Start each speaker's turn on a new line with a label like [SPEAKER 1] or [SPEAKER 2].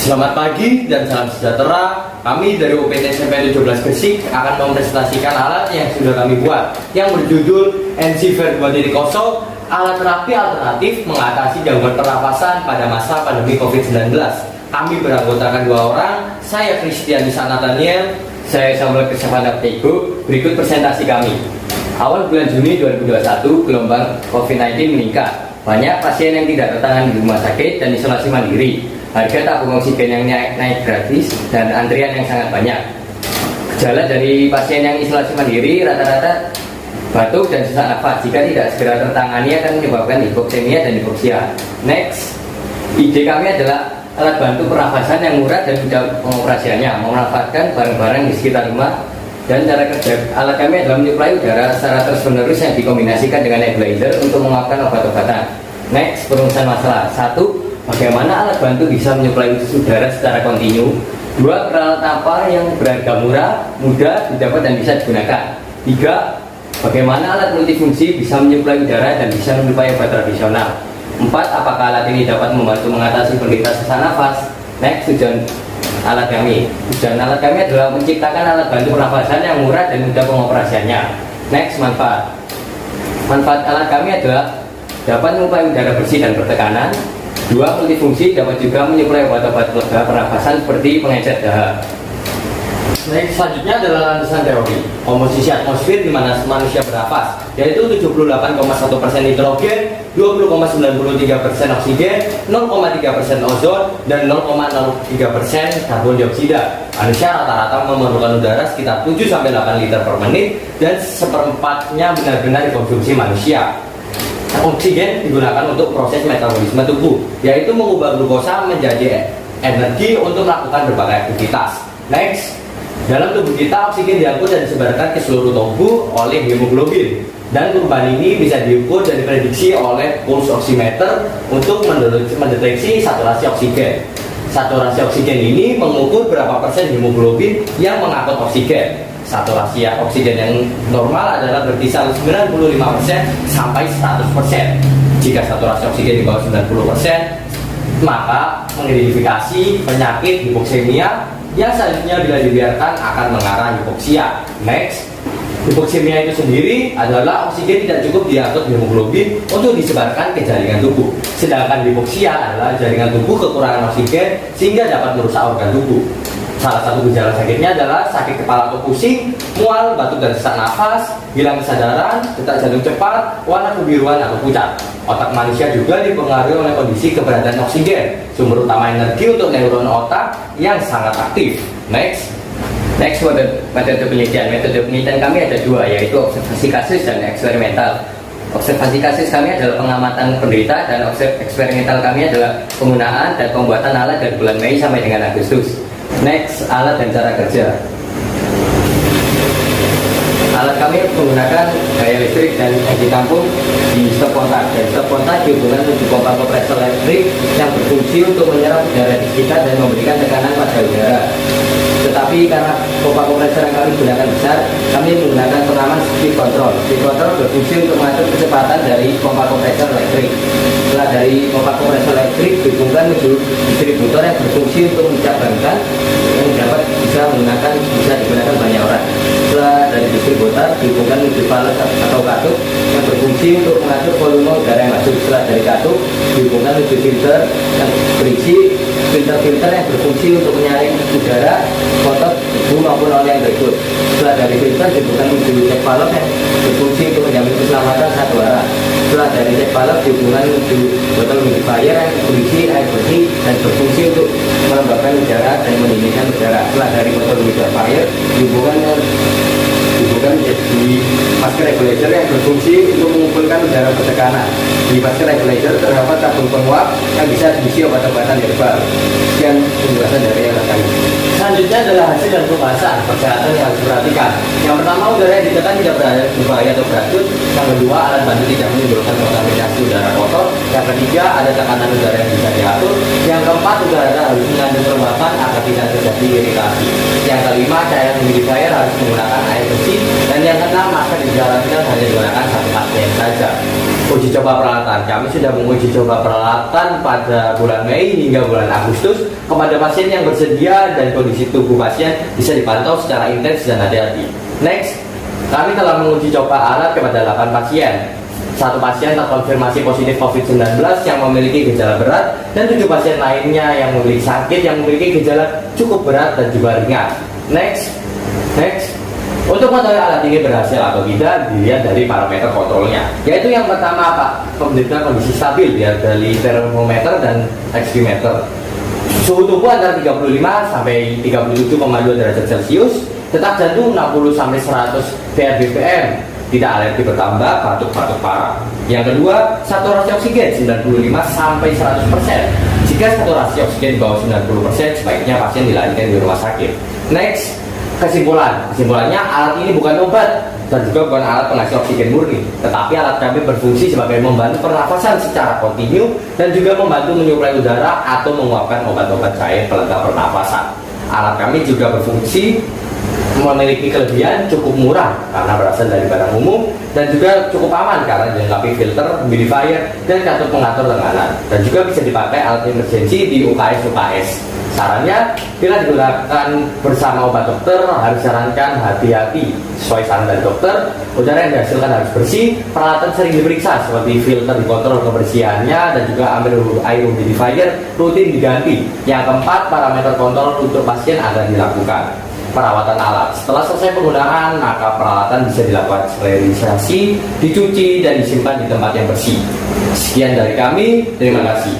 [SPEAKER 1] Selamat pagi dan salam sejahtera. Kami dari UPT SMP 17 Gresik akan mempresentasikan alat yang sudah kami buat yang berjudul NCVer 2.0, alat terapi alternatif mengatasi gangguan pernapasan pada masa pandemi COVID-19. Kami beranggotakan 2 orang, saya Christian Disa Nathaniel, saya Samuel Krisnavanda Pego. Berikut presentasi kami. Awal bulan Juni 2021, gelombang COVID-19 meningkat. Banyak pasien yang tidak tertangani di rumah sakit dan isolasi mandiri. Harga tabung oksigen yang naik gratis dan antrian yang sangat banyak. Gejala dari pasien yang isolasi mandiri rata-rata batuk dan sesak nafas. Jika tidak segera tertangani akan menyebabkan hipoksemia dan hipoksia. Next, ide kami adalah alat bantu pernafasan yang murah dan mudah pengoperasiannya, memanfaatkan barang-barang di sekitar rumah. Dan cara kerja alat kami adalah menyuplai udara secara terus-menerus yang dikombinasikan dengan nebulizer untuk menguapkan obat-obatan. Next, perumusan masalah. 1. Bagaimana alat bantu bisa menyuplai udara secara kontinu? 2. Peralatan apa yang berharga murah, mudah didapat dan bisa digunakan? 3. Bagaimana alat multifungsi bisa menyuplai udara dan bisa menyuplai obat tradisional? 4. Apakah alat ini dapat membantu mengatasi penderita sesak nafas? Next, tujuan alat kami. Tujuan alat kami adalah menciptakan alat bantu pernafasan yang murah dan mudah pengoperasiannya. Next, manfaat. Manfaat alat kami adalah dapat menyuplai udara bersih dan bertekanan. 2. Multifungsi, dapat juga menyuplai obat-obat pelega pernafasan seperti pengecer dahak. Next, selanjutnya adalah landasan teori komposisi atmosfer di mana manusia bernafas, yaitu 78,1% nitrogen, 20,93% oksigen, 0,3% ozon, dan 0,03% karbon dioksida. Manusia rata-rata memerlukan udara sekitar 7-8 liter per menit, dan seperempatnya benar-benar dikonsumsi manusia. Oksigen digunakan untuk proses metabolisme tubuh, yaitu mengubah glukosa menjadi energi untuk melakukan berbagai aktivitas. Next, dalam tubuh kita oksigen diangkut dan disebarkan ke seluruh tubuh oleh hemoglobin, dan perubahan ini bisa diukur dan diprediksi oleh pulse oximeter untuk mendeteksi saturasi oksigen. Saturasi oksigen ini mengukur berapa persen hemoglobin yang mengangkut oksigen. Saturasi oksigen yang normal adalah berkisar 95% sampai 100%. Jika saturasi oksigen di bawah 90%, maka mengidentifikasi penyakit hipoksemia yang selanjutnya bila dibiarkan akan mengarah hipoksia. Next, hipoksemia itu sendiri adalah oksigen tidak cukup diangkut hemoglobin untuk disebarkan ke jaringan tubuh. Sedangkan hipoksia adalah jaringan tubuh kekurangan oksigen sehingga dapat merusak organ tubuh. Salah satu gejala sakitnya adalah sakit kepala atau pusing, mual, batuk dan sesak nafas, hilang kesadaran, detak jantung cepat, warna kebiruan atau pucat. Otak manusia juga dipengaruhi oleh kondisi keberadaan oksigen, sumber utama energi untuk neuron otak yang sangat aktif. Next, metode penelitian. Metode penelitian kami ada 2, yaitu observasi kasus dan eksperimental. Observasi kasus kami adalah pengamatan penderita, dan eksperimental kami adalah penggunaan dan pembuatan alat dari bulan Mei sampai dengan Agustus. Next, alat dan cara kerja. Alat kami menggunakan gaya listrik dan ditampung di stop kontak, dan stop kontak dihubungkan dengan pompa kompresor elektrik yang berfungsi untuk menyerap udara di sekitar dan memberikan tekanan pada udara. Tetapi karena pompa kompresor yang kami gunakan besar, kami menggunakan pengaman speed control. Speed control berfungsi untuk mengatur kecepatan dari pompa kompresor elektrik. Setelah dari pompa kompresor elektrik dihubungkan menuju distributor yang berfungsi untuk mencabangkan yang dapat bisa digunakan banyak orang. Setelah dari distributor dihubungkan menuju valve atau katup yang berfungsi untuk mengatur volume udara yang masuk. Setelah dari katup dihubungkan menuju filter yang berisi filter-filter yang berfungsi untuk menyaring udara, kotor, debu maupun oleh yang berikut. Setelah dari filter dihubungkan menuju check valve yang berfungsi untuk menjamin keselamatan satu arah. Setelah dari check valve dihubungkan menuju botol humidifier yang berisi air bersih dan berfungsi untuk melembabkan udara dan mendinginkan udara. Setelah dari botol humidifier dihubungkan menjadi masker regulator yang berfungsi untuk mengumpulkan udara bertekanan. Di masker regulator terdapat tabung penguap yang bisa diisi obat-obatan herbal. Sekian penjelasan dari alat kami. Selanjutnya adalah hasil dan pembahasan kesehatan yang harus diperhatikan. Yang pertama, udara yang ditekan tidak berbahaya atau beracun. Yang kedua, alat bantu tidak menimbulkan kontaminasi udara kotor. Yang ketiga, ada tekanan udara yang bisa diatur. Yang keempat, udara harus mengandung kelembapan agar tidak terjadi iritasi. Yang kelima, cairan humidifier harus menggunakan air bersih. Dan yang keenam, masker di karantina hanya digunakan satu pasien saja. Uji coba peralatan, kami sudah menguji coba peralatan pada bulan Mei hingga bulan Agustus kepada pasien yang bersedia, dan kondisi tubuh pasien bisa dipantau secara intens dan hati-hati. Next, kami telah menguji coba alat kepada 8 pasien. 1 pasien terkonfirmasi positif COVID-19 yang memiliki gejala berat, dan 7 pasien lainnya yang memiliki sakit yang memiliki gejala cukup berat dan juga ringan. Next. Untuk mengetahui alat ini berhasil atau tidak dilihat dari parameter kontrolnya, yaitu yang pertama Pak, pembentukan kondisi stabil ya, dari termometer dan oximeter. Suhu tubuh antara 35 sampai 37,2 derajat Celcius, detak jantung 60 sampai 100 VRBPM, tidak alergi bertambah, batuk-batuk parah. Yang kedua, saturasi oksigen 95 sampai 100%. Jika saturasi oksigen di bawah 90%, sebaiknya pasien dilarikan di rumah sakit. Next, kesimpulannya alat ini bukan obat dan juga bukan alat penghasil oksigen murni, tetapi alat kami berfungsi sebagai membantu pernafasan secara kontinu dan juga membantu menyuplai udara atau menguapkan obat-obat cair pelengkap pernafasan. Alat kami juga berfungsi memiliki kelebihan cukup murah karena berasal dari barang umum, dan juga cukup aman karena dilengkapi filter, humidifier, dan kartu pengatur tekanan, dan juga bisa dipakai alat emergensi di UKS. Sarannya, bila digunakan bersama obat dokter, harus disarankan hati-hati sesuai saran dari dokter. Udara yang dihasilkan harus bersih, peralatan sering diperiksa seperti filter dikontrol kebersihannya, dan juga air humidifier rutin diganti. Yang keempat, parameter kontrol untuk pasien akan dilakukan. Perawatan alat, setelah selesai penggunaan maka peralatan bisa dilakukan sterilisasi, dicuci, dan disimpan di tempat yang bersih. Sekian dari kami, terima kasih.